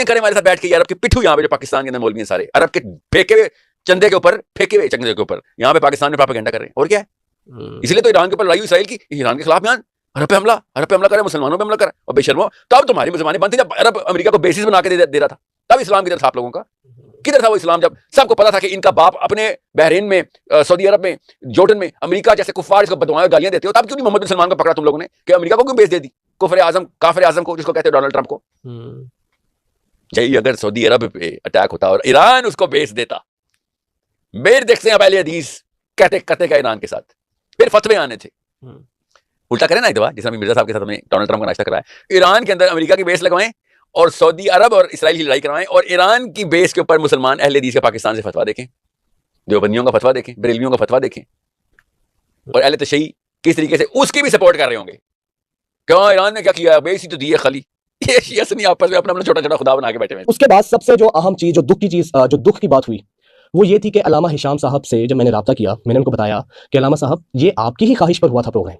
کریں ہمارے ساتھ بیٹھ کے، عرب کے پٹھو یہاں پہ جو پاکستان کے اندر مولوی ہیں سارے عرب کے پھینکے ہوئے چندے کے اوپر، پھینکے ہوئے چندے کے اوپر یہاں پہ پاکستان میں پروپیگنڈا کر رہے ہیں. اور کیا ہے؟ اس لیے تو ایران کے اوپر لڑائی اسرائیل کی، ایران کے خلاف بیان، عرب پہ حملہ کرے، مسلمانوں پہ حملہ کرے. اور بے شرمو تب تمہاری مسلمانیں بنتی جب عرب امریکہ کو بیسس بنا کے دے رہا تھا، تب اسلام کدھر تھا آپ لوگوں کا؟ کدھر تھا وہ اسلام جب سب کو پتا تھا کہ ان کا باپ اپنے بحرین میں، سعودی عرب میں، جورڈن میں امریکہ جیسے کفار اس کو بدوائیں گالیاں دیتے ہو، تب کیوں نہیں محمد بن سلمان کو پکڑا تم لوگوں نے کہ امریکہ کو کیوں بیچ دے دی؟ کافر اعظم کو، جس کو کہتے ہیں ڈونلڈ ٹرمپ کو. جی اگر سعودی عرب پہ اٹیک ہوتا اور ایران اس کو بیچ دیتا، میر دیکھتے ہیں پہلے حدیث کہتے کا ایران کے ساتھ پھر فتوے آنے تھے. الٹا کریں نا ایک دفعہ، جیسے مرزا صاحب کے ساتھ ہم نے ڈونلڈ ٹرمپ کا ناشتہ کرایا، ایران کے اندر امریکہ کی بیس لگوائیں اور سعودی عرب اور اسرائیل کی لڑائی کروائیں، اور ایران کی بیس کے اوپر مسلمان اہل حدیث کے پاکستان سے فتوا دیکھیں، دیوبندیوں کا فتوا دیکھیں، بریلویوں کا فتوا دیکھیں، اور اہل تشیع کس طریقے سے اس کی بھی سپورٹ کر رہے ہوں گے. کیوں ایران نے کیا کیا؟ بیس ہی تو دی ہے خالی. یہ شیعہ سنی آپس میں اپنا چھوٹا چھوٹا خدا بنا کے بیٹھے ہوئے. اس کے بعد سب سے جو اہم چیز، جو دکھ کی بات ہوئی، وہ یہ تھی کہ علامہ ہشام صاحب سے جب میں نے رابطہ کیا، میں نے ان کو بتایا کہ علامہ صاحب یہ آپ کی ہی خواہش پر ہوا تھا پروگرام،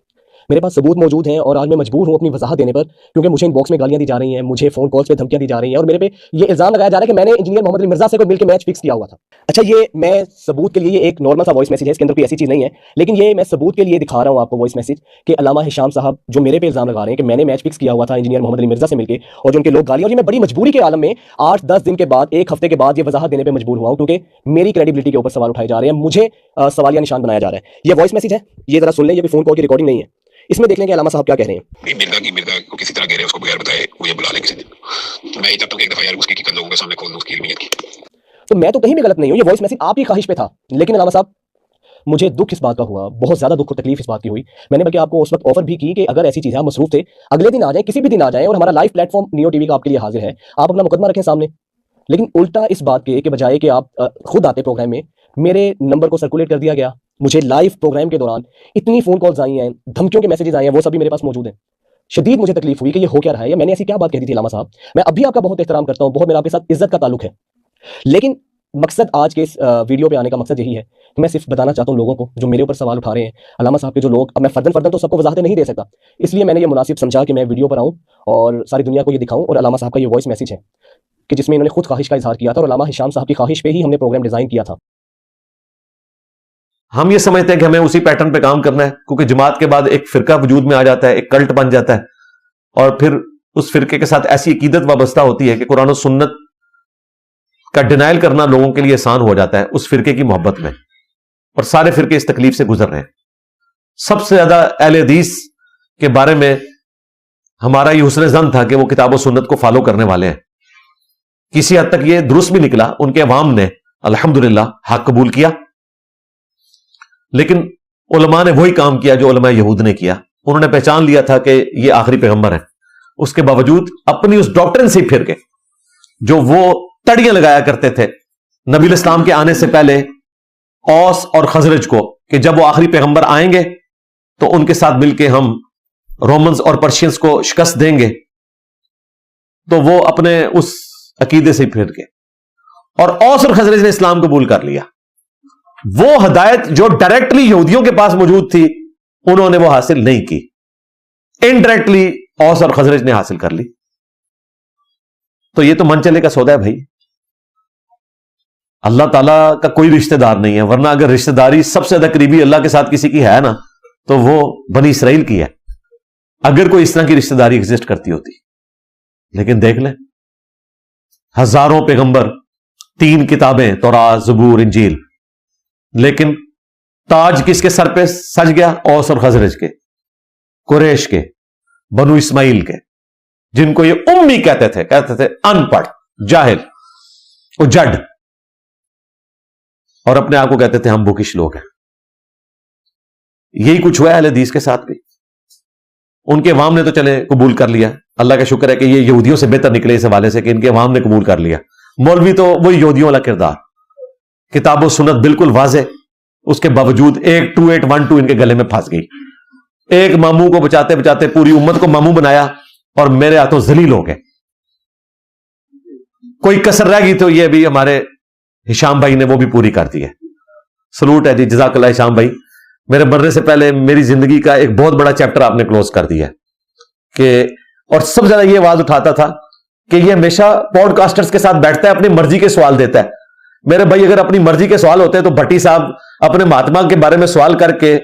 میرے پاس ثبوت موجود ہیں، اور آج میں مجبور ہوں اپنی وضاحت دینے پر، کیونکہ مجھے ان باکس میں گالیاں دی جا رہی ہیں، مجھے فون کالز پہ دھمکیاں دی جا رہی ہیں، اور میرے پہ یہ الزام لگایا جا رہا ہے کہ میں نے انجینئر محمد علی مرزا سے کوئی مل کے میچ فکس کیا ہوا تھا. اچھا یہ میں ثبوت کے لیے، یہ ایک نارمل سا وائس میسج ہے، اس کے اندر کوئی ایسی چیز نہیں ہے، لیکن یہ میں ثبوت کے لیے دکھا رہا ہوں آپ کو وائس میسج کہ علامہ ہشام صاحب جو میرے پہ الزام لگا رہے ہیں کہ میں نے میچ فکس کیا ہوا تھا انجینئر محمد علی مرزا سے مل کے، اور جو ان کے لوگ گالیاں، اور یہ میں بڑی مجبوری کے عالم میں 8-10 دن کے بعد، ایک ہفتے کے بعد یہ وضاحت دینے پہ مجبور ہوا ہوں، کیونکہ میری کریڈیبلٹی کے اوپر سوال اٹھائے جا رہے ہیں، مجھے سوالیہ نشان بنایا جا رہا ہے. یہ وائس میسج ہے، یہ ذرا سن لیں، یہ بھی فون کال کی ریکارڈنگ نہیں ہے، اس میں دیکھ لیں کہ علامہ صاحب کیا کہہ رہے ہیں. مرزا کو کسی طرح کہہ رہے ہیں، اس کو بغیر بتائے وہ یہ بلا لے کسی دن، میں چاہتا ہوں کہ ایک دفعہ یار اس کی لوگوں کے سامنے کھول دوں اس کی علمیت کی. تو میں تو کہیں بھی غلط نہیں ہوں، یہ وائس میسج آپ کی خواہش پہ تھا، لیکن علامہ صاحب مجھے دکھ اس بات کا ہوا، بہت زیادہ دکھ اور تکلیف اس بات کی ہوئی. میں نے بلکہ آپ کو اس وقت آفر بھی کی کہ اگر ایسی چیز ہے، آپ مصروف تھے، اگلے دن آ جائیں، کسی بھی دن آ جائیں، اور ہمارا live plate form new T V کا آپ کے لیے حاضر ہے، آپ اپنا مقدمہ رکھیں سامنے. لیکن الٹا اس بات کے بجائے کہ آپ خود آتے پروگرام میں، میرے نمبر کو سرکولیٹ کر دیا گیا. مجھے لائیو پروگرام کے دوران اتنی فون کالز آئی ہیں، دھمکیوں کے میسیجز آئے ہیں، وہ سبھی میرے پاس موجود ہیں. شدید مجھے تکلیف ہوئی کہ یہ ہو کیا رہا ہے، یا میں نے ایسی کیا بات کہی تھی علامہ صاحب. میں اب بھی آپ کا بہت احترام کرتا ہوں، بہت میرا آپ کے ساتھ عزت کا تعلق ہے، لیکن مقصد آج کے اس ویڈیو پہ آنے کا مقصد یہی ہے کہ میں صرف بتانا چاہتا ہوں لوگوں کو جو میرے اوپر سوال اٹھا رہے ہیں، علامہ صاحب کے جو لوگ، اب میں فردن تو سب کو وضاحتیں نہیں دے سکتا، اس لیے میں نے یہ مناسب سمجھا کہ میں ویڈیو پر آؤں اور ساری دنیا کو یہ دکھاؤں. اور علامہ صاحب کا یہ وائس میسج ہے کہ جس میں انہوں نے خود خواہش کا اظہار کیا تھا، اور علامہ ہشام صاحب کی خواہش پہ ہی ہم نے پروگرام ڈیزائن کیا تھا. ہم یہ سمجھتے ہیں کہ ہمیں اسی پیٹرن پہ کام کرنا ہے، کیونکہ جماعت کے بعد ایک فرقہ وجود میں آ جاتا ہے، ایک کلٹ بن جاتا ہے، اور پھر اس فرقے کے ساتھ ایسی عقیدت وابستہ ہوتی ہے کہ قرآن و سنت کا ڈینائل کرنا لوگوں کے لیے آسان ہو جاتا ہے اس فرقے کی محبت میں، اور سارے فرقے اس تکلیف سے گزر رہے ہیں. سب سے زیادہ اہل حدیث کے بارے میں ہمارا یہ حسن ظن تھا کہ وہ کتاب و سنت کو فالو کرنے والے ہیں. کسی حد تک یہ درست بھی نکلا، ان کے عوام نے الحمدللہ حق قبول کیا، لیکن علماء نے وہی کام کیا جو علماء یہود نے کیا. انہوں نے پہچان لیا تھا کہ یہ آخری پیغمبر ہیں، اس کے باوجود اپنی اس ڈاکٹرن سے پھر کے جو وہ تڑیاں لگایا کرتے تھے نبی الاسلام کے آنے سے پہلے اوس اور خزرج کو، کہ جب وہ آخری پیغمبر آئیں گے تو ان کے ساتھ مل کے ہم رومنز اور پرشینز کو شکست دیں گے، تو وہ اپنے اس عقیدے سے پھر کے، اور اوس اور خزرج نے اسلام قبول کر لیا. وہ ہدایت جو ڈائریکٹلی یہودیوں کے پاس موجود تھی انہوں نے وہ حاصل نہیں کی، انڈائریکٹلی اوس اور خزرج نے حاصل کر لی. تو یہ تو من چلے کا سودا ہے بھائی، اللہ تعالیٰ کا کوئی رشتہ دار نہیں ہے، ورنہ اگر رشتہ داری سب سے زیادہ قریبی اللہ کے ساتھ کسی کی ہے نا تو وہ بنی اسرائیل کی ہے، اگر کوئی اس طرح کی رشتہ داری ایگزسٹ کرتی ہوتی. لیکن دیکھ لیں، ہزاروں پیغمبر، 3 کتابیں، تورات، زبور، انجیل، لیکن تاج کس کے سر پہ سج گیا؟ اوس اور خزرج کے، قریش کے، بنو اسماعیل کے، جن کو یہ امی کہتے تھے ان پڑھ، جاہل، اجڑ، اور اپنے آپ کو کہتے تھے ہم بکش لوگ ہیں. یہی کچھ ہوا ہے اہل حدیث کے ساتھ بھی. ان کے عوام نے تو چلے قبول کر لیا، اللہ کا شکر ہے کہ یہ یہودیوں سے بہتر نکلے اس حوالے سے کہ ان کے عوام نے قبول کر لیا. مولوی تو وہی یہودیوں والا کردار، کتاب و سنت بالکل واضح، اس کے باوجود ایک 2812 ان کے گلے میں پھنس گئی. ایک ماموں کو بچاتے بچاتے پوری امت کو ماموں بنایا اور میرے ہاتھوں ذلیل ہو گئے. کوئی کسر رہ گئی تو یہ بھی ہمارے ہشام بھائی نے وہ بھی پوری کر دی ہے. سلوٹ ہے جی، جزاک اللہ ہشام بھائی. میرے مرنے سے پہلے میری زندگی کا ایک بہت بڑا چیپٹر آپ نے کلوز کر دیا ہے. کہ اور سب سے زیادہ یہ آواز اٹھاتا تھا کہ یہ ہمیشہ پوڈ کاسٹرز کے ساتھ بیٹھتا ہے, اپنی مرضی کے سوال دیتا ہے. میرے بھائی اگر اپنی مرضی کے سوال ہوتے تو بھٹی صاحب اپنے مہاتما کے بارے میں سوال کر کے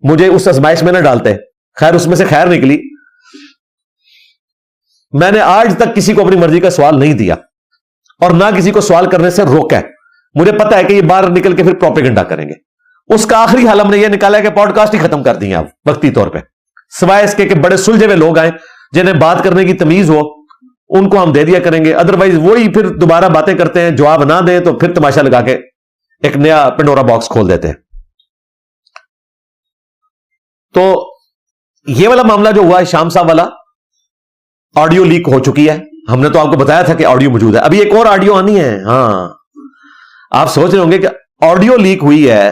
مجھے اس آزمائش میں نہ ڈالتے. خیر اس میں سے خیر نکلی. میں نے آج تک کسی کو اپنی مرضی کا سوال نہیں دیا اور نہ کسی کو سوال کرنے سے روکا ہے. مجھے پتا ہے کہ یہ باہر نکل کے پھر پروپیگنڈا کریں گے. اس کا آخری حل ہم نے یہ نکالا ہے کہ پوڈ کاسٹ ہی ختم کر دی ہیں آپ وقتی طور پہ, سوائے اس کے کہ بڑے سلجھے ہوئے لوگ آئیں جنہیں بات کرنے کی تمیز ہو, ان کو ہم دے دیا کریں گے. ادروائز وہی پھر دوبارہ باتیں کرتے ہیں, جواب نہ دیں تو پھر تماشا لگا کے ایک نیا پنڈورا باکس کھول دیتے ہیں. تو یہ والا معاملہ جو ہوا ہے شام صاحب والا, آڈیو لیک ہو چکی ہے. ہم نے تو آپ کو بتایا تھا کہ آڈیو موجود ہے. ابھی ایک اور آڈیو آنی ہے. ہاں آپ سوچ رہے ہوں گے کہ آڈیو لیک ہوئی ہے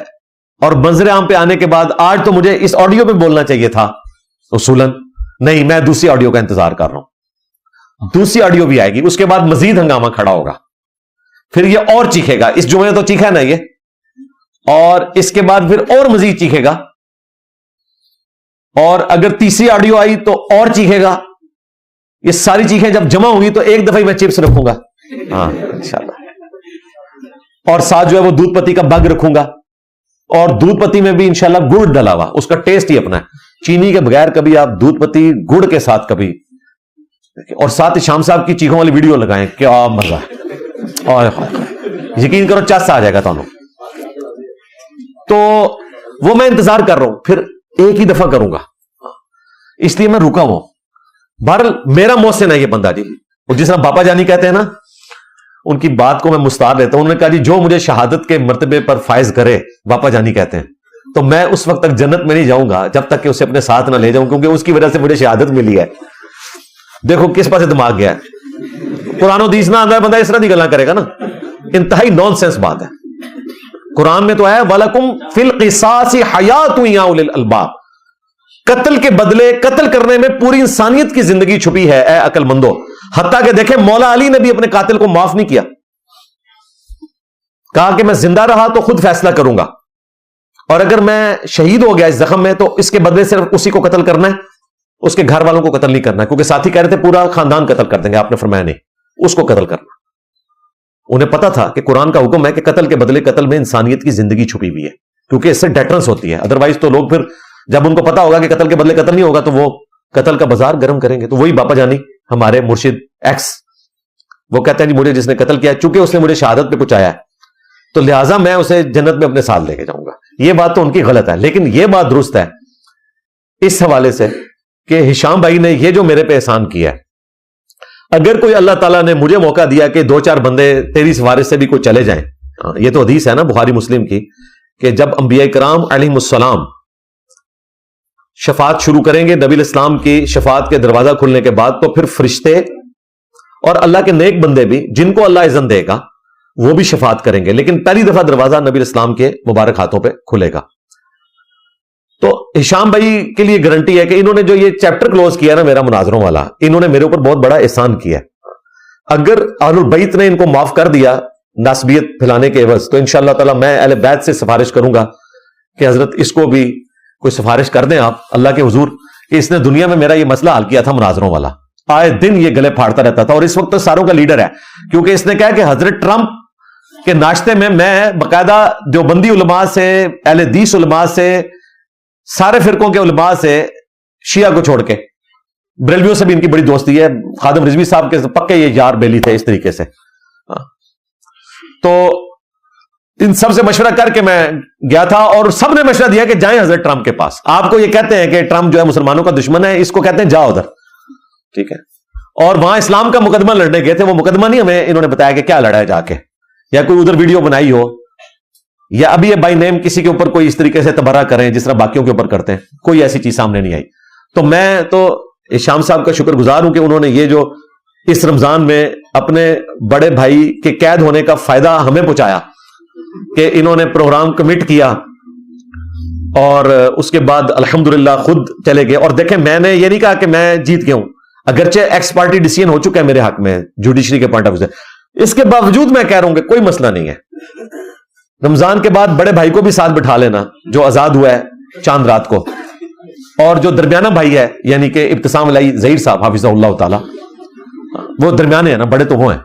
اور منظر عام پہ آنے کے بعد آج تو مجھے اس آڈیو پہ بولنا چاہیے تھا. اصولاً نہیں, میں دوسری آڈیو کا انتظار کر رہا ہوں. دوسری آڈیو بھی آئے گی, اس کے بعد مزید ہنگامہ کھڑا ہوگا. پھر یہ اور چیخے گا. اس جمعے تو چیخا نا یہ, اور اس کے بعد پھر اور مزید چیخے گا. اور اگر تیسری آڈیو آئی تو اور چیخے گا. یہ ساری چیخیں جب جمع ہوں گی تو ایک دفعہ ہی میں چپس رکھوں گا. ہاں انشاءاللہ. اور ساتھ جو ہے وہ دودھ پتی کا بگ رکھوں گا. اور دودھ پتی میں بھی انشاءاللہ گڑ ڈلا ہوا, اس کا ٹیسٹ ہی اپنا ہے. چینی کے بغیر کبھی آپ دودھ پتی گڑ کے ساتھ کبھی. اور ساتھ ہی شام صاحب کی چیخوں والی ویڈیو لگائیں, کیا مزہ ہے. یقین کرو چس آ جائے گا تمہیں. تو وہ میں انتظار کر رہا ہوں, پھر ایک ہی دفعہ کروں گا, اس لیے میں رکا ہوں. بہرحال میرا محسن ہے یہ بندہ جی, اور جس طرح باپا جانی کہتے ہیں نا, ان کی بات کو میں مستار لیتا ہوں. انہوں نے کہا جی جو مجھے شہادت کے مرتبے پر فائز کرے, باپا جانی کہتے ہیں, تو میں اس وقت تک جنت میں نہیں جاؤں گا جب تک کہ اسے اپنے ساتھ نہ لے جاؤں, کیونکہ اس کی وجہ سے مجھے شہادت ملی ہے. دیکھو کس پاس دماغ گیا ہے. قرآن و حدیث نہ آتا ہے بندہ اس طرح کی گلاں کرے گا نا, انتہائی نان سینس بات ہے. قرآن میں تو آیا وَلَكُمْ فِي الْقِصَاصِ حَيَاتٌ يَا أُولِي الْأَلْبَابِ, قتل کے بدلے قتل کرنے میں پوری انسانیت کی زندگی چھپی ہے اے عقل مندو. حتیٰ کہ دیکھیں مولا علی نے بھی اپنے قاتل کو معاف نہیں کیا, کہا کہ میں زندہ رہا تو خود فیصلہ کروں گا, اور اگر میں شہید ہو گیا اس زخم میں تو اس کے بدلے صرف اسی کو قتل کرنا ہے, اس کے گھر والوں کو قتل نہیں کرنا ہے. کیونکہ ساتھی کہہ رہے تھے پورا خاندان قتل کر دیں گے, آپ نے فرمایا نہیں, اس کو قتل کرنا. انہیں پتا تھا کہ قرآن کا حکم ہے کہ قتل کے بدلے قتل میں انسانیت کی زندگی چھپی ہوئی ہے, کیونکہ اس سے ڈیٹرنس ہوتی ہے. ادروائز تو لوگ پھر جب ان کو پتا ہوگا کہ قتل کے بدلے قتل نہیں ہوگا تو وہ قتل کا بازار گرم کریں گے. تو وہی باپا جانی ہمارے مرشد ایکس, وہ کہتے ہیں جی مجھے جس نے قتل کیا, چونکہ اس نے مجھے شہادت پہ پہنچایا ہے تو لہٰذا میں اسے جنت میں اپنے ساتھ لے کے جاؤں گا. یہ بات تو ان کی غلط ہے, لیکن یہ بات درست ہے اس حوالے سے کہ ہشام بھائی نے یہ جو میرے پہ احسان کیا ہے, اگر کوئی اللہ تعالیٰ نے مجھے موقع دیا کہ 2-4 بندے تیری سفارش سے بھی کوئی چلے جائیں, یہ تو حدیث ہے نا بخاری مسلم کی, کہ جب انبیاء کرام علیہ السلام شفاعت شروع کریں گے, نبی الاسلام کی شفاعت کے دروازہ کھلنے کے بعد, تو پھر فرشتے اور اللہ کے نیک بندے بھی جن کو اللہ اذن دے گا وہ بھی شفاعت کریں گے, لیکن پہلی دفعہ دروازہ نبی الاسلام کے مبارک ہاتھوں پہ کھلے گا. تو ہشام بھائی کے لیے گارنٹی ہے کہ انہوں نے جو یہ چیپٹر کلوز کیا نا میرا مناظروں والا, انہوں نے میرے اوپر بہت بڑا احسان کیا. اگر اہل البیت نے ان کو معاف کر دیا ناسبیت پھیلانے کے عوض, تو انشاءاللہ تعالی میں اہل بیت سے سفارش کروں گا کہ حضرت اس کو بھی کوئی سفارش کر دیں آپ اللہ کے حضور, کہ اس نے دنیا میں میرا یہ مسئلہ حل کیا تھا مناظروں والا. آئے دن یہ گلے پھاڑتا رہتا تھا, اور اس وقت تو ساروں کا لیڈر ہے, کیونکہ اس نے کہا کہ حضرت ٹرمپ کے ناشتے میں باقاعدہ دیوبندی علماء سے, اہل حدیث علماء سے, سارے فرقوں کے علماء سے, شیعہ کو چھوڑ کے بریلویوں سے بھی ان کی بڑی دوستی ہے. خادم رضوی صاحب کے پکے یہ یار بیلی تھے اس طریقے سے. تو ان سب سے مشورہ کر کے میں گیا تھا, اور سب نے مشورہ دیا کہ جائیں حضرت ٹرمپ کے پاس. آپ کو یہ کہتے ہیں کہ ٹرمپ جو ہے مسلمانوں کا دشمن ہے, اس کو کہتے ہیں جاؤ ادھر, ٹھیک ہے. اور وہاں اسلام کا مقدمہ لڑنے گئے تھے, وہ مقدمہ نہیں ہمیں انہوں نے بتایا کہ کیا لڑا ہے جا کے, یا کوئی ادھر ویڈیو بنائی ہو, یا ابھی یہ بائی نیم کسی کے اوپر کوئی اس طریقے سے تبرہ کریں جس طرح باقیوں کے اوپر کرتے ہیں, کوئی ایسی چیز سامنے نہیں آئی. تو میں تو شام صاحب کا شکر گزار ہوں کہ انہوں نے یہ جو اس رمضان میں اپنے بڑے بھائی کے قید ہونے کا فائدہ ہمیں پہنچایا, کہ انہوں نے پروگرام کمٹ کیا, اور اس کے بعد الحمدللہ خود چلے گئے. اور دیکھیں میں نے یہ نہیں کہا کہ میں جیت گیا ہوں, اگرچہ ایکس پارٹی ڈیسیژن ہو چکا ہے میرے حق میں جوڈیشری کے پوائنٹ آف ویو سے, اس کے باوجود میں کہہ رہا ہوں کہ کوئی مسئلہ نہیں ہے. رمضان کے بعد بڑے بھائی کو بھی ساتھ بٹھا لینا جو آزاد ہوا ہے چاند رات کو, اور جو درمیانہ بھائی ہے یعنی کہ ابتسام علی ظہیر صاحب حافظہ اللہ تعالی, وہ درمیانے ہیں نا, بڑے تو وہ ہیں.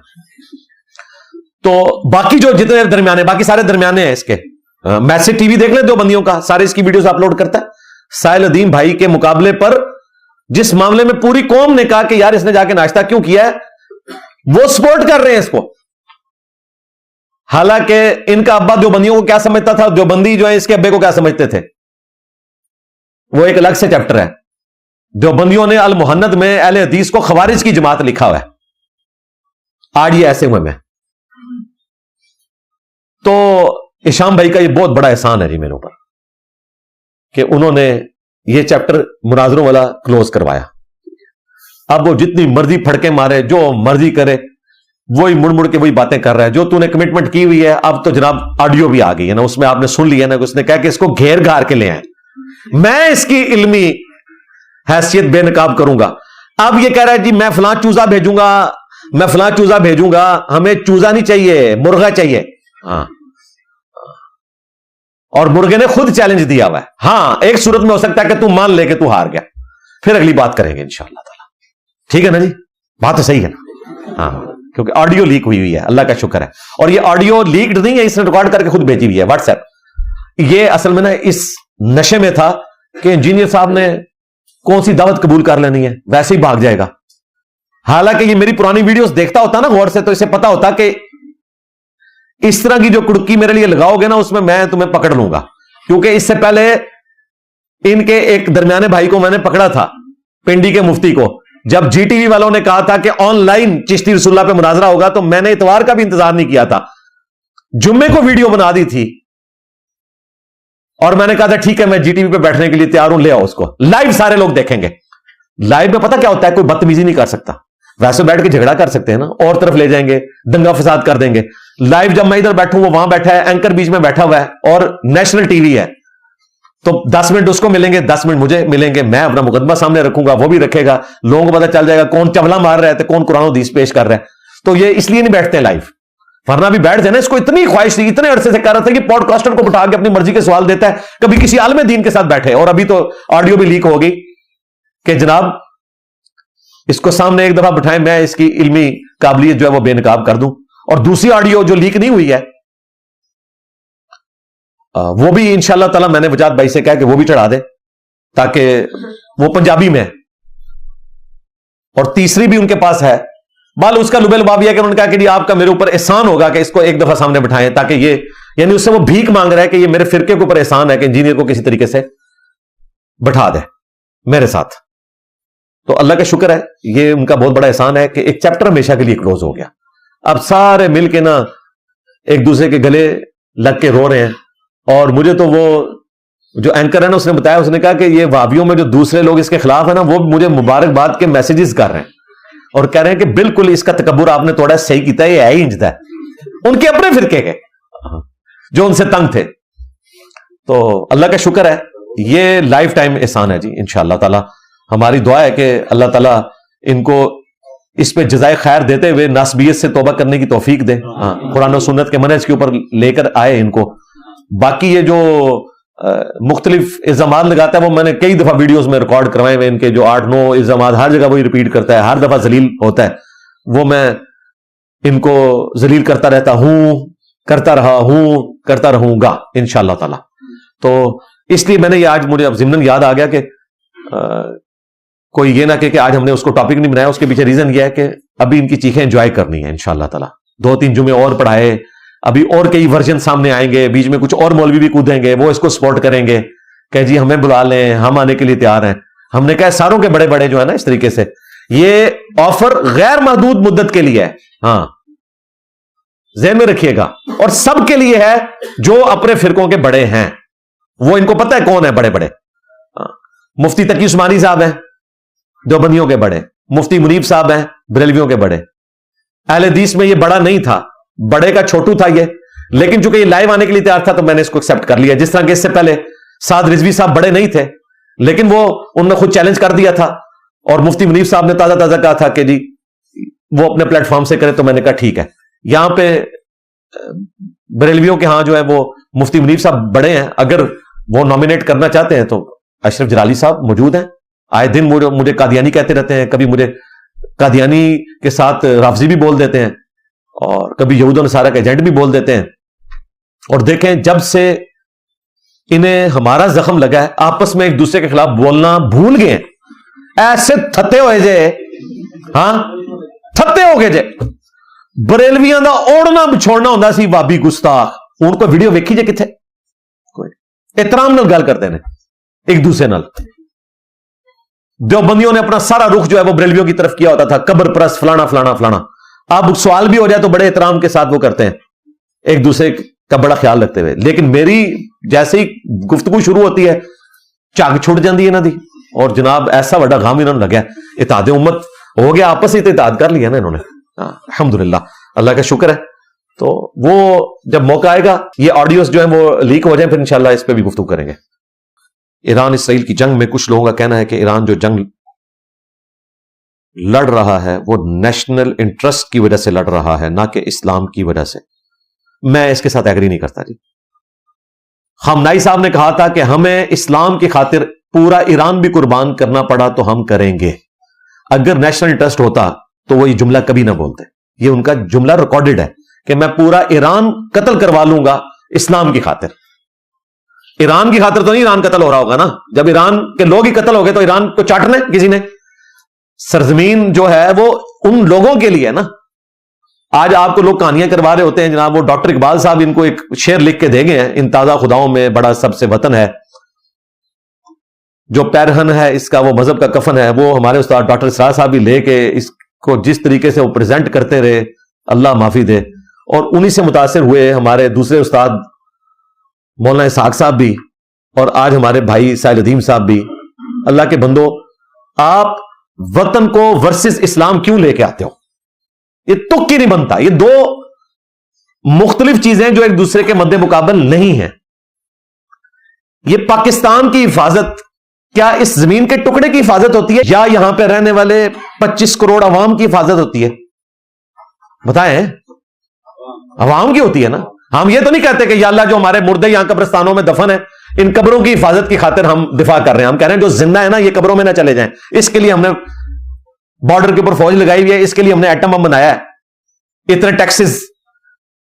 تو باقی جو جتنے درمیانے, باقی سارے درمیانے ہیں اس کے. میسج ٹی وی دیکھ لیں دو بندیوں کا, سارے اس کی ویڈیوز اپلوڈ کرتا ہے. ساحل ادیم بھائی کے مقابلے پر جس معاملے میں پوری قوم نے کہا کہ یار اس نے جا کے ناشتہ کیوں کیا ہے, وہ سپورٹ کر رہے ہیں اس کو. حالانکہ ان کا ابا دیوبندیوں کو کیا سمجھتا تھا, دیوبندی جو ہے اس کے ابے کو کیا سمجھتے تھے, وہ ایک الگ سے چیپٹر ہے. دیوبندیوں نے المحند میں اہل حدیث کو خوارج کی جماعت لکھا ہوا ہے. آج یہ ایسے ہوئے میں. تو ہشام بھائی کا یہ بہت بڑا احسان ہے جی میرے اوپر کہ انہوں نے یہ چیپٹر مناظروں والا کلوز کروایا. اب وہ جتنی مرضی پھڑکے مارے, جو مرضی کرے, وہی مڑ مڑ کے وہی باتیں کر رہا ہے. جو تو نے کمٹمنٹ کی ہوئی ہے, اب تو جناب آڈیو بھی آ گئی ہے نا, اس میں آپ نے سن لیا نا, اس نے کہا کہ اس کو گھیر گھار کے لے آئے. میں اس کی علمی حیثیت بے نقاب کروں گا. اب یہ کہہ رہا ہے جی میں فلاں چوزا بھیجوں گا, میں فلاں چوزا بھیجوں گا. ہمیں چوزا نہیں چاہیے, مرغا چاہیے. ہاں, اور مرغے نے خود چیلنج دیا ہوا ہے. ہاں, ایک صورت میں ہو سکتا ہے کہ تم مان لے کہ تو ہار گیا, پھر اگلی بات کریں گے انشاءاللہ تعالی. ٹھیک ہے نا جی, بات تو صحیح ہے نا. ہاں, کیونکہ آڈیو لیک ہوئی ہے, اللہ کا شکر ہے. اور یہ آڈیو لیکڈ نہیں ہے, اس نے ریکارڈ کر کے خود بھیجی ہوئی ہے واٹس ایپ. یہ اصل میں نا اس نشے میں تھا کہ انجینئر صاحب نے کون سی دعوت قبول کر لینی ہے, ویسے ہی بھاگ جائے گا. حالانکہ یہ میری پرانی ویڈیوز دیکھتا ہوتا نا غور سے, تو اسے پتا ہوتا کہ اس طرح کی جو کڑکی میرے لیے لگاؤ گے نا, اس میں تمہیں پکڑ لوں گا. کیونکہ اس سے پہلے ان کے ایک درمیانے بھائی کو میں نے پکڑا تھا, پنڈی کے مفتی کو, جب جی ٹی وی والوں نے کہا تھا کہ آن لائن چشتی رسول اللہ پہ مناظرہ ہوگا, تو میں نے اتوار کا بھی انتظار نہیں کیا تھا, جمعے کو ویڈیو بنا دی تھی. اور میں نے کہا تھا ٹھیک ہے میں جی ٹی وی پہ بیٹھنے کے لیے تیار ہوں, لے آؤ اس کو لائیو, سارے لوگ دیکھیں گے. لائیو میں پتہ کیا ہوتا ہے, کوئی بدتمیزی نہیں کر سکتا. ویسے بیٹھ کے جھگڑا کر سکتے ہیں نا, اور طرف لے جائیں گے, دنگا فساد کر دیں گے. لائیو جب میں ادھر بیٹھوں, وہ وہاں بیٹھا ہے, اینکر بیچ میں بیٹھا ہوا ہے, اور نیشنل ٹی وی ہے, تو 10 منٹ اس کو ملیں گے, 10 منٹ مجھے ملیں گے. میں اپنا مقدمہ سامنے رکھوں گا, وہ بھی رکھے گا, لوگوں کو پتہ چل جائے گا کون چبلا مار رہا ہے تو کون قرآن و حدیث پیش کر رہا ہے. تو یہ اس لیے نہیں بیٹھتے ہیں لائیو, ورنہ بھی بیٹھ جائے نا. اس کو اتنی خواہش تھی, اتنے عرصے سے کہہ رہا تھا کہ پوڈ کاسٹر کو بٹھا کے اپنی مرضی کے سوال دیتا ہے, کبھی کسی عالم دین کے ساتھ بیٹھے. اور ابھی تو آڈیو بھی لیک ہو گئی کہ جناب اس کو سامنے ایک دفعہ بٹھائیں, میں اس کی علمی قابلیت جو ہے وہ بے نقاب کر دوں. اور دوسری آڈیو جو لیک نہیں ہوئی ہے, وہ بھی انشاءاللہ تعالی میں نے وجاد بھائی سے کہا کہ وہ بھی چڑھا دے, تاکہ وہ پنجابی میں. اور تیسری بھی ان کے پاس ہے, بال اس کا لبے لباب یہ ہے کہ انہوں نے کہا کہ جی آپ کا میرے اوپر احسان ہوگا کہ اس کو ایک دفعہ سامنے بٹھائیں, تاکہ یہ, یعنی اس سے وہ بھیک مانگ رہا ہے کہ یہ میرے فرقے کے اوپر احسان ہے کہ انجینئر کو کسی طریقے سے بٹھا دے میرے ساتھ. تو اللہ کا شکر ہے, یہ ان کا بہت بڑا احسان ہے کہ ایک چیپٹر ہمیشہ کے لیے کلوز ہو گیا. اب سارے مل کے نا ایک دوسرے کے گلے لگ کے رو رہے ہیں. اور مجھے تو وہ جو اینکر ہے نا, اس نے بتایا, اس نے کہا کہ یہ وہابیوں میں جو دوسرے لوگ اس کے خلاف ہیں نا, وہ مجھے مبارکباد کے میسیجز کر رہے ہیں اور کہہ رہے ہیں کہ بالکل اس کا تکبر آپ نے تھوڑا صحیح کیتا ہے, یہ ہے ہی انجتا ہے. ان کے اپنے فرقے کے جو ان سے تنگ تھے. تو اللہ کا شکر ہے, یہ لائف ٹائم احسان ہے جی انشاءاللہ تعالی. ہماری دعا ہے کہ اللہ تعالیٰ ان کو اس پہ جزائے خیر دیتے ہوئے ناسبیت سے توبہ کرنے کی توفیق دے. قرآن و سنت کے منہج کے اوپر لے کر آئے ان کو. باقی یہ جو مختلف الزامات لگاتا ہے, وہ میں نے کئی دفعہ ویڈیوز میں ریکارڈ کروائے ہوئے, ان کے جو 8-9 الزامات ہر جگہ وہی ریپیٹ کرتا ہے, ہر دفعہ ذلیل ہوتا ہے. وہ میں ان کو ذلیل کرتا رہتا ہوں, کرتا رہا ہوں, کرتا رہوں گا انشاءاللہ تعالی. تو اس لیے میں نے یہ آج مجھے اب ضمن یاد آ گیا کہ کوئی یہ نہ کہ آج ہم نے اس کو ٹاپک نہیں بنایا. اس کے پیچھے ریزن یہ ہے کہ ابھی ان کی چیخیں انجوائے کرنی ہے انشاءاللہ تعالی. 2-3 جمعے اور پڑھائے, ابھی اور کئی ورژن سامنے آئیں گے, بیچ میں کچھ اور مولوی بھی کودیں گے, وہ اس کو سپورٹ کریں گے کہ جی ہمیں بلا لیں, ہم آنے کے لیے تیار ہیں. ہم نے کہا ساروں کے بڑے بڑے جو ہے نا اس طریقے سے, یہ آفر غیر محدود مدت کے لیے ہے. ہاں, ذہن میں رکھیے گا. اور سب کے لیے ہے جو اپنے فرقوں کے بڑے ہیں. وہ ان کو پتہ ہے کون ہے بڑے بڑے. مفتی تقی عثمانی صاحب ہیں دیوبندیوں کے بڑے, مفتی منیب صاحب ہیں بریلویوں کے بڑے. اہل حدیث میں یہ بڑا نہیں تھا, بڑے کا چھوٹو تھا یہ, لیکن چونکہ یہ لائیو آنے کے لیے تیار تھا تو میں نے اس کو ایکسپٹ کر لیا. جس طرح کہ اس سے پہلے سعد رضوی صاحب بڑے نہیں تھے, لیکن وہ انہوں نے خود چیلنج کر دیا تھا, اور مفتی منیب صاحب نے تازہ تازہ کہا تھا کہ جی وہ اپنے پلیٹ فارم سے کرے. تو میں نے کہا ٹھیک ہے. یہاں پہ بریلویوں کے ہاں جو ہے وہ مفتی منیب صاحب بڑے ہیں, اگر وہ نامینیٹ کرنا چاہتے ہیں تو اشرف جلالی صاحب موجود ہیں. آئے دن مجھے قادیانی کہتے رہتے ہیں, کبھی مجھے قادیانی کے ساتھ رافضی بھی بول دیتے ہیں اور کبھی یہود و نصارہ کے ایجنٹ بھی بول دیتے ہیں. اور دیکھیں جب سے انہیں ہمارا زخم لگا ہے آپس میں ایک دوسرے کے خلاف بولنا بھول گئے ہیں. ایسے تھتے ہوئے جے, ہاں تھتے ہو گئے جے. بریلویاں دا اوڑنا بچھوڑنا ہوندا سی وابی گستاخ, ان کو ویڈیو ویکھی جے کتھے, احترام نال گل کرتے ہیں ایک دوسرے نال. دیوبندیوں نے اپنا سارا رخ جو ہے وہ بریلویوں کی طرف کیا ہوتا تھا, قبر پرست فلانا فلانا فلانا. اب سوال بھی ہو جائے تو بڑے احترام کے ساتھ وہ کرتے ہیں, ایک دوسرے کا بڑا خیال رکھتے ہوئے. لیکن میری جیسے ہی گفتگو شروع ہوتی ہے چاک چھوٹ جاتی ہے نا دی, اور جناب ایسا بڑا غام انہوں نے لگا, اتحاد امت ہو گیا, آپس ہی اتحاد کر لیا نا انہوں نے. الحمدللہ اللہ کا شکر ہے. تو وہ جب موقع آئے گا یہ آڈیوز جو ہیں وہ لیک ہو جائیں پھر انشاءاللہ اس پہ بھی گفتگو کریں گے. ایران اسرائیل کی جنگ میں کچھ لوگوں کا کہنا ہے کہ ایران جو جنگ لڑ رہا ہے وہ نیشنل انٹرسٹ کی وجہ سے لڑ رہا ہے, نہ کہ اسلام کی وجہ سے. میں اس کے ساتھ ایگری نہیں کرتا جی. خامنائی صاحب نے کہا تھا کہ ہمیں اسلام کی خاطر پورا ایران بھی قربان کرنا پڑا تو ہم کریں گے. اگر نیشنل انٹرسٹ ہوتا تو وہ یہ جملہ کبھی نہ بولتے. یہ ان کا جملہ ریکارڈڈ ہے کہ میں پورا ایران قتل کروا لوں گا اسلام کی خاطر. ایران کی خاطر تو نہیں ایران قتل ہو رہا ہوگا نا, جب ایران کے لوگ ہی قتل ہو گئے تو ایران کو چاٹنا ہے کسی نے. سرزمین جو ہے وہ ان لوگوں کے لیے نا. آج آپ کو لوگ کہانیاں کروا رہے ہوتے ہیں جناب, وہ ڈاکٹر اقبال صاحب ان کو ایک شعر لکھ کے دے گئے ہیں, ان تازہ خداؤں میں بڑا سب سے وطن ہے, جو پیرہن ہے اس کا وہ مذہب کا کفن ہے. وہ ہمارے استاد ڈاکٹر اسرار صاحب بھی لے کے اس کو جس طریقے سے وہ پریزنٹ کرتے رہے, اللہ معافی دے, اور انہی سے متاثر ہوئے ہمارے دوسرے استاد مولانا اسحاق صاحب بھی, اور آج ہمارے بھائی ساحل ادیم صاحب بھی. اللہ کے بندو, آپ وطن کو ورسز اسلام کیوں لے کے آتے ہو؟ یہ تک ہی نہیں بنتا. یہ دو مختلف چیزیں جو ایک دوسرے کے مد مقابل نہیں ہیں. یہ پاکستان کی حفاظت کیا اس زمین کے ٹکڑے کی حفاظت ہوتی ہے یا یہاں پہ رہنے والے 25 کروڑ عوام کی حفاظت ہوتی ہے؟ بتائیں, عوام کی ہوتی ہے نا. ہم یہ تو نہیں کہتے کہ یا اللہ جو ہمارے مردے یہاں قبرستانوں میں دفن ہیں ان قبروں کی حفاظت کی خاطر ہم دفاع کر رہے ہیں. ہم کہہ رہے ہیں جو زندہ ہے نا یہ قبروں میں نہ چلے جائیں, اس کے لیے ہم نے بارڈر کے اوپر فوج لگائی ہوئی ہے, اس کے لیے ہم نے ایٹم بم بنایا ہے, اتنے ٹیکسز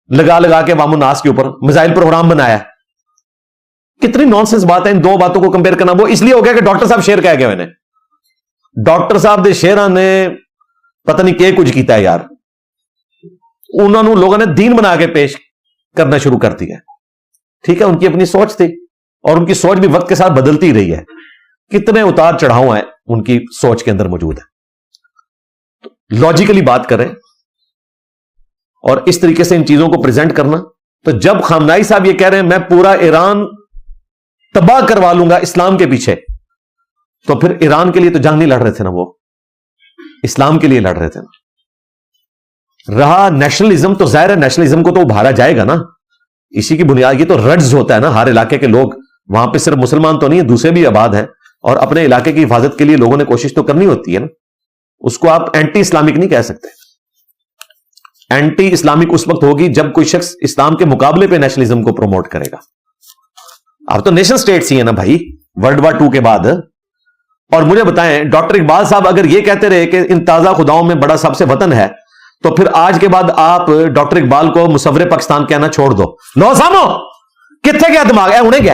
لگا لگا کے عوام الناس کے اوپر میزائل پروگرام بنایا ہے. کتنی نانسنس بات ہے ان دو باتوں کو کمپیئر کرنا. وہ اس لیے ہو گیا کہ ڈاکٹر صاحب شیر کہہ گئے, میں نے ڈاکٹر صاحب دے شیراں نے پتہ نہیں کہ کچھ کیتا ہے یار. انہوں نے لوگوں نے دین بنا کے پیش کرنا شروع کر دیا. ٹھیک ہے, ان کی اپنی سوچ تھی اور ان کی سوچ بھی وقت کے ساتھ بدلتی رہی ہے. کتنے اتار چڑھاؤ ہیں ان کی سوچ کے اندر موجود ہے. لاجیکلی بات کریں اور اس طریقے سے ان چیزوں کو پریزنٹ کرنا. تو جب خامنائی صاحب یہ کہہ رہے ہیں میں پورا ایران تباہ کروا لوں گا اسلام کے پیچھے, تو پھر ایران کے لیے تو جنگ نہیں لڑ رہے تھے نا, وہ اسلام کے لیے لڑ رہے تھے نا. رہا نیشنلزم, تو ظاہر ہے نیشنلزم کو تو ابھارا جائے گا نا. اسی کی بنیاد یہ تو رڈز ہوتا ہے نا, ہر علاقے کے لوگ وہاں پہ صرف مسلمان تو نہیں ہے, دوسرے بھی آباد ہیں, اور اپنے علاقے کی حفاظت کے لیے لوگوں نے کوشش تو کرنی ہوتی ہے نا. اس کو آپ اینٹی اسلامک نہیں کہہ سکتے. اینٹی اسلامک اس وقت ہوگی جب کوئی شخص اسلام کے مقابلے پہ نیشنلزم کو پروموٹ کرے گا. اب تو نیشن سٹیٹس ہی ہیں نا بھائی ورلڈ وار 2 کے بعد. اور مجھے بتائیں ڈاکٹر اقبال صاحب اگر یہ کہتے رہے کہ ان تازہ خداؤں میں بڑا سب سے وطن ہے, تو پھر آج کے بعد آپ ڈاکٹر اقبال کو مصور پاکستان کہنا چھوڑ دو. لو سامو کتنے کیا دماغ ہے انہیں کیا,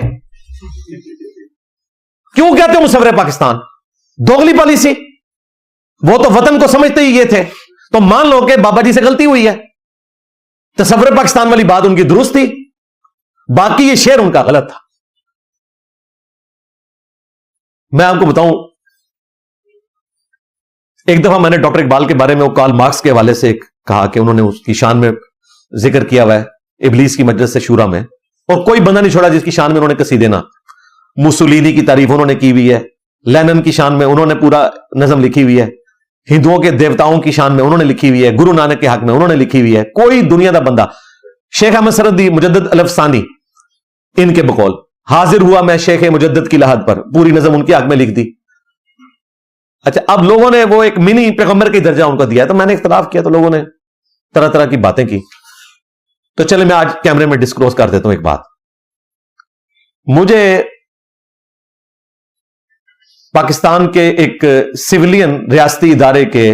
کیوں کہتے ہو مصور پاکستان؟ دوغلی پالیسی. وہ تو وطن کو سمجھتے ہی یہ تھے, تو مان لو کہ بابا جی سے غلطی ہوئی ہے. تصور پاکستان والی بات ان کی درست تھی, باقی یہ شعر ان کا غلط تھا. میں آپ کو بتاؤں, ایک دفعہ میں نے ڈاکٹر اقبال کے بارے میں وہ کارل مارکس کے حوالے سے کہا کہ انہوں نے اس کی شان میں ذکر کیا ہوا ہے ابلیس کی مجلس سے شورا میں, اور کوئی بندہ نہیں چھوڑا جس کی شان میں انہوں نے قصیدے نہ. موسولینی کی تعریف انہوں نے کی ہوئی ہے, لینن کی شان میں انہوں نے پورا نظم لکھی ہوئی ہے, ہندوؤں کے دیوتاؤں کی شان میں انہوں نے لکھی ہوئی ہے, گرو نانک کے حق میں انہوں نے لکھی ہوئی ہے. کوئی دنیا کا بندہ, شیخ احمد سرحدی مجدد الف ثانی ان کے بقول حاضر ہوا میں شیخ مجدد کی لحد پر, پوری نظم ان کے حق میں لکھ دی. اچھا اب لوگوں نے وہ ایک منی پیغمبر کی درجہ ان کو دیا, تو میں نے اختلاف کیا تو لوگوں نے طرح طرح کی باتیں کی. تو چلے میں آج کیمرے میں ڈسکلوز کر دیتا ہوں ایک بات. مجھے پاکستان کے ایک سویلین ریاستی ادارے کے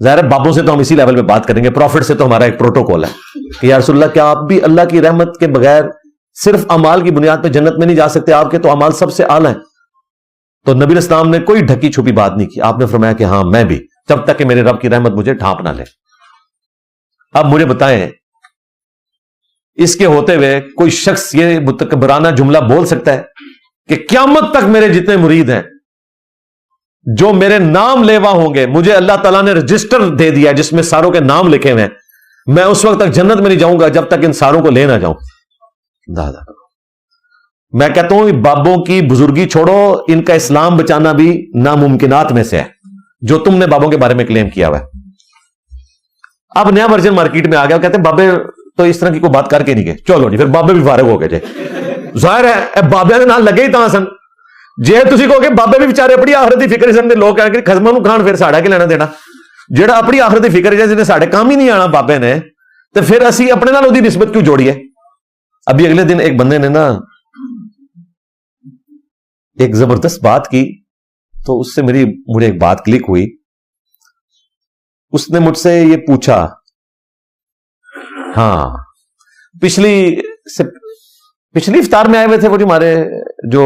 ظاہر بابوں سے تو ہم اسی لیول پہ بات کریں گے, پروفٹ سے تو ہمارا ایک پروٹوکول ہے کہ یا رسول اللہ کیا آپ بھی اللہ کی رحمت کے بغیر صرف اعمال کی بنیاد پہ جنت میں نہیں جا سکتے؟ آپ کے تو اعمال سب سے اعلی ہیں. تو نبی اسلام نے کوئی ڈھکی چھپی بات نہیں کی. آپ نے فرمایا کہ ہاں میں بھی, جب تک کہ میرے رب کی رحمت مجھے ڈھانپ نہ لے. اب مجھے بتائیں, اس کے ہوتے ہوئے کوئی شخص یہ متکبرانہ جملہ بول سکتا ہے کہ قیامت تک میرے جتنے مرید ہیں جو میرے نام لیوا ہوں گے, مجھے اللہ تعالیٰ نے رجسٹر دے دیا جس میں ساروں کے نام لکھے ہوئے ہیں, میں اس وقت تک جنت میں نہیں جاؤں گا جب تک ان ساروں کو لے نہ جاؤں. دادا میں کہتا ہوں بابوں کی بزرگی چھوڑو, ان کا اسلام بچانا بھی ناممکنات میں سے ہے جو تم نے بابوں کے بارے میں کلیم کیا ہوا ہے. اب نیا ورژن مارکیٹ میں آ گیا, کہتے ہیں بابے تو اس طرح کی کوئی بات کر کے نہیں گئے. چلو جی, پھر بابے بھی فارغ ہو گئے جی. ظاہر ہے بابے کے نال لگے ہی تاں سن جے تسی کہو کہ بابے بھی بیچارے اپنی آخرت کی فکر سن. لوگ کہہ کہ خزمہ نو کھان پھر ساڑا کے لینا دینا, جہاں اپنی آخرت کی فکر جنہیں ساڑے کام ہی نہیں آنا بابے نے, تو پھر اسی اپنے نال دی نسبت کیوں جوڑیے. ابھی اگلے دن ایک بندے نے نا ایک زبردست بات کی, تو اس سے مجھے ایک بات کلک ہوئی. اس نے مجھ سے یہ پوچھا, ہاں پچھلی افطار میں آئے ہوئے تھے وہ جو ہمارے جو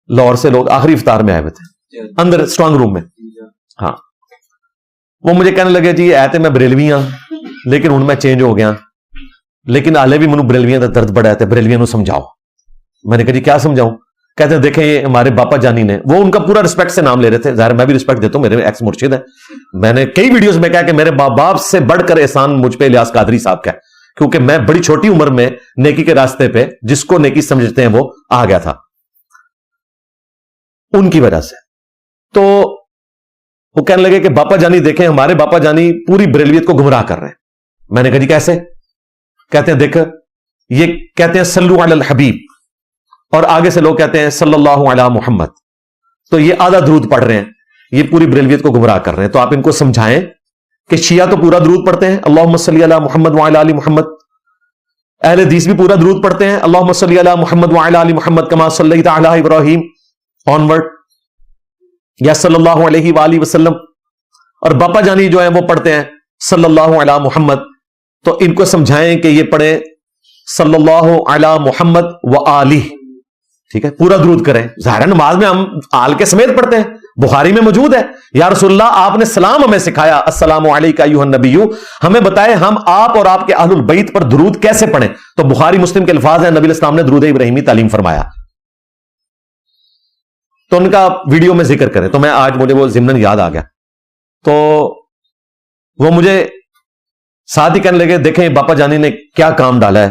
لاہور سے لوگ آخری افطار میں آئے ہوئے تھے اندر اسٹرانگ روم میں, ہاں وہ مجھے کہنے لگے جی آئے تھے میں بریلوی ہاں لیکن ہوں میں چینج ہو گیا, لیکن آلے بھی منو بریلویاں کا درد بڑا ہے, بریلویاں نو سمجھاؤ. میں نے کہا جی کیا سمجھاؤں؟ کہتے ہیں دیکھیں یہ ہمارے باپا جانی نے, وہ ان کا پورا رسپیکٹ سے نام لے رہے تھے, ظاہر میں بھی رسپیکٹ دیتا ہوں, میرے ایکس مرشد ہے. میں نے کئی ویڈیوز میں کہا کہ میرے باپ سے بڑھ کر احسان مجھ پہ الیاس قادری صاحب کا ہے, کیونکہ میں بڑی چھوٹی عمر میں نیکی کے راستے پہ جس کو نیکی سمجھتے ہیں وہ آ گیا تھا ان کی وجہ سے. تو وہ کہنے لگے کہ باپا جانی دیکھیں ہمارے باپا جانی پوری بریلویت کو گمراہ کر رہے ہیں. میں نے کہا جی کیسے؟ کہتے ہیں دیکھ یہ کہتے ہیں صلو علی الحبیب, اور آگے سے لوگ کہتے ہیں صلی اللہ علی محمد, تو یہ آدھا درود پڑھ رہے ہیں, یہ پوری بریلویت کو گمراہ کر رہے ہیں. تو آپ ان کو سمجھائیں کہ شیعہ تو پورا درود پڑھتے ہیں اللہم صلی علی محمد وعلی آل محمد, اہل حدیث بھی پورا درود پڑھتے ہیں اللہم صلی علی محمد وعلی آل محمد کما صلیت علی ابراہیم آنورڈ, یا صلی اللہ علیہ وآلہ وسلم, اور باپا جانی جو ہیں وہ پڑھتے ہیں صلی اللہ علی محمد. تو ان کو سمجھائیں کہ یہ پڑھیں صلی اللہ علی محمد و آلہ, ٹھیک ہے, پورا درود کریں. ظاہر نماز میں ہم آل کے سمیت پڑھتے ہیں, بخاری میں موجود ہے. یا رسول اللہ آپ نے سلام ہمیں سکھایا السلام علیکہ ایھا النبی, ہمیں بتائیں ہم آپ اور آپ کے اہل البیت پر درود کیسے پڑھیں. تو بخاری مسلم کے الفاظ ہیں, نبی اسلام نے درود ابراہیمی تعلیم فرمایا. تو ان کا ویڈیو میں ذکر کریں, تو میں آج مجھے وہ ضمناً یاد آ گیا. تو وہ مجھے ساتھ ہی کہنے لگے دیکھیں باپا جانی نے کیا کام ڈالا ہے,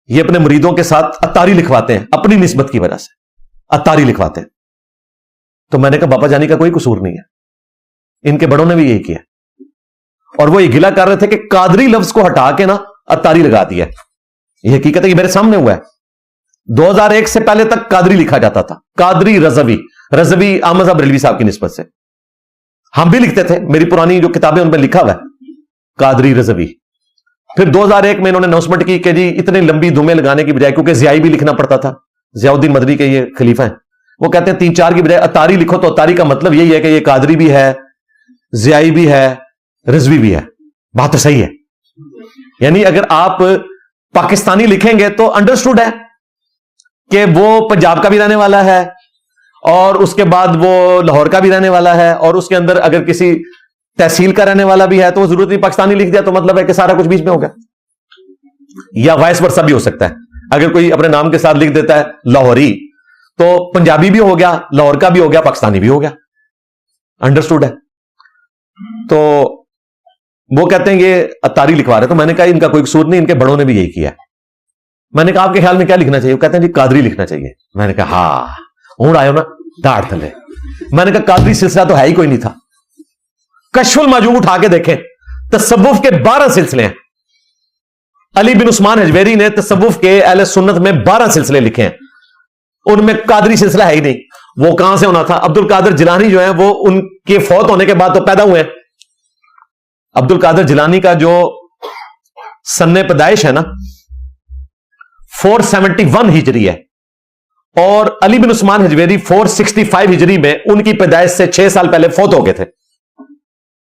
یہ اپنے مریدوں کے ساتھ اتاری لکھواتے ہیں اپنی نسبت کی وجہ سے, اتاری لکھواتے ہیں. تو میں نے کہا باپا جانی کا کوئی قصور نہیں ہے, ان کے بڑوں نے بھی یہی کیا, اور وہ یہ گلا کر رہے تھے کہ قادری لفظ کو ہٹا کے نا اتاری لگا دیا. یہ حقیقت ہے, یہ میرے سامنے ہوا ہے. 2001 سے پہلے تک قادری لکھا جاتا تھا, قادری رضوی, رضوی احمد صاحب بریلوی صاحب کی نسبت سے. ہم بھی لکھتے تھے, میری پرانی جو کتابیں ان میں لکھا ہوا ہے قادری رضوی. پھر 2001 میں انہوں نے اناؤنسمنٹ کی کہ جی اتنی لمبی دھومیں لگانے کی بجائے, کیونکہ ضیائی بھی لکھنا پڑتا تھا, ضیاء الدین مدنی کے یہ خلیفہ ہیں, وہ کہتے ہیں 3-4 کی بجائے اتاری لکھو. تو اتاری کا مطلب یہی ہے کہ یہ قادری بھی ہے, ضیائی بھی ہے, رضوی بھی ہے. بات تو صحیح ہے. یعنی اگر آپ پاکستانی لکھیں گے تو انڈرسٹوڈ ہے کہ وہ پنجاب کا بھی رہنے والا ہے, اور اس کے بعد وہ لاہور کا بھی رہنے والا ہے, اور اس کے اندر اگر کسی تحصیل کا رہنے والا بھی ہے تو وہ ضرورت نہیں پاکستانی لکھ دیا تو مطلب ہے کہ سارا کچھ بیچ میں ہو گیا. یا وائس ورثہ بھی ہو سکتا ہے, اگر کوئی اپنے نام کے ساتھ لکھ دیتا ہے لاہوری تو پنجابی بھی ہو گیا, لاہور کا بھی ہو گیا, پاکستانی بھی ہو گیا. انڈرسٹوڈ ہے. تو وہ کہتے ہیں یہ اتاری لکھوا رہے. تو میں نے کہا ان کا کوئی قصور نہیں, ان کے بڑوں نے بھی یہی کیا. میں نے کہا آپ کے خیال میں کیا لکھنا چاہیے؟ وہ کہتے ہیں جی قادری لکھنا چاہیے. میں نے کہا ہاں ہوں آئے ہو نا داڑھ تھلے. میں نے کہا قادری سلسلہ تو ہے ہی کوئی نہیں تھا. کشف المعجوب اٹھا کے دیکھیں, تصوف کے 12 سلسلے ہیں. علی بن عثمان حجویری نے تصوف کے اہل سنت میں 12 سلسلے لکھے ہیں, ان میں قادری سلسلہ ہے ہی نہیں. وہ کہاں سے ہونا تھا؟ عبد القادر جیلانی جو ہے وہ ان کے فوت ہونے کے بعد تو پیدا ہوئے ہیں. عبد القادر جیلانی کا جو سن پیدائش ہے نا 471 ہجری ہے, اور علی بن عثمان حجویری 465 ہجری میں ان کی پیدائش سے 6 سال پہلے فوت ہو گئے تھے.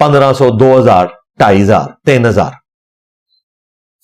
1500, 2000, 2500, 3000।